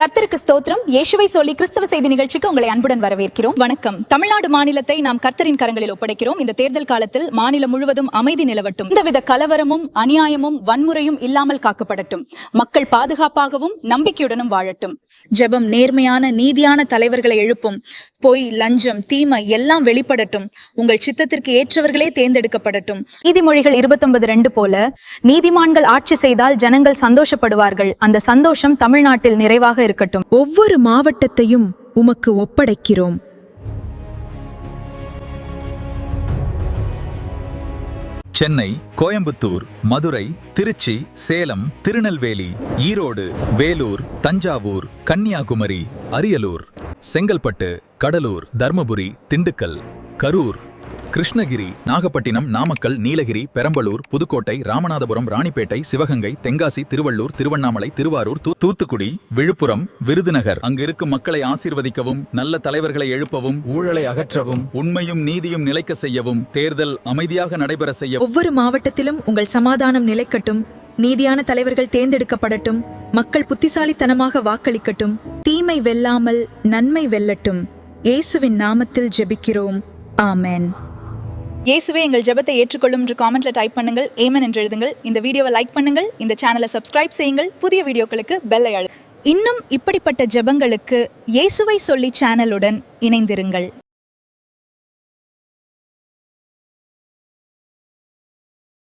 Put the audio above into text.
கர்த்தருக்கு ஸ்தோத்திரம். இயேசுவை சொல்லி கிறிஸ்தவ செய்தி நிகழ்ச்சிக்கு உங்களை அன்புடன் வரவேற்கிறோம். வணக்கம். தமிழ்நாடு மாநிலத்தை நாம் கர்த்தரின் கரங்களில் ஒப்படைக்கிறோம். இந்த தேர்தல் காலத்தில் மாநிலம் முழுவதும் அமைதி நிலவட்டும். இந்தவித கலவரமும் அநியாயமும் வன்முறையும் இல்லாமல் காக்கப்படட்டும். மக்கள் பாதுகாப்பாகவும் நம்பிக்கையுடனும் வாழட்டும். ஜெபம் நேர்மையான நீதியான தலைவர்களை எழுப்பும். பொய், லஞ்சம், தீமை எல்லாம் வெளிப்படட்டும். உங்கள் சித்தத்திற்கு ஏற்றவர்களே தேர்ந்தெடுக்கப்படட்டும். நீதிமொழிகள் 29:2 போல நீதிமான்கள் ஆட்சி செய்தால் ஜனங்கள் சந்தோஷப்படுவார்கள். அந்த சந்தோஷம் தமிழ்நாட்டில் நிறைவாக இருக்கட்டும். ஒவ்வொரு மாவட்டத்தையும் உமக்கு ஒப்படைக்கிறோம். சென்னை, கோயம்புத்தூர், மதுரை, திருச்சி, சேலம், திருநெல்வேலி, ஈரோடு, வேலூர், தஞ்சாவூர், கன்னியாகுமரி, அரியலூர், செங்கல்பட்டு, கடலூர், தர்மபுரி, திண்டுக்கல், கரூர், கிருஷ்ணகிரி, நாகப்பட்டினம், நாமக்கல், நீலகிரி, பெரம்பலூர், புதுக்கோட்டை, ராமநாதபுரம், ராணிப்பேட்டை, சிவகங்கை, தென்காசி, திருவள்ளூர், திருவண்ணாமலை, திருவாரூர், தூத்துக்குடி, விழுப்புரம், விருதுநகர். அங்கிருக்கும் மக்களை ஆசீர்வதிக்கவும், நல்ல தலைவர்களை எழுப்பவும், ஊழலை அகற்றவும், உண்மையும் நீதியும் நிலைக்க செய்யவும், தேர்தல் அமைதியாக நடைபெற செய்யவும். ஒவ்வொரு மாவட்டத்திலும் உங்கள் சமாதானம் நிலைக்கட்டும். நீதியான தலைவர்கள் தேர்ந்தெடுக்கப்படட்டும். மக்கள் புத்திசாலித்தனமாக வாக்களிக்கட்டும். தீமை வெல்லாமல் நன்மை வெல்லட்டும். இயேசுவின் நாமத்தில் ஜெபிக்கிறோம். ஆமென். இயேசுவே எங்கள் ஜெபத்தை ஏற்றுக்கொள்ளும் என்று காமெண்ட்ல டைப் பண்ணுங்கள். ஆமென் என்று எழுதுங்கள். இந்த வீடியோவை லைக் பண்ணுங்கள். இந்த சேனலை சப்ஸ்கிரைப் செய்யுங்கள். புதிய வீடியோக்களுக்கு பெல்லை அழுத்துங்கள். இன்னும் இப்படிப்பட்ட ஜெபங்களுக்கு இயேசுவை சொல்லி சேனலுடன் இணைந்திருங்கள்.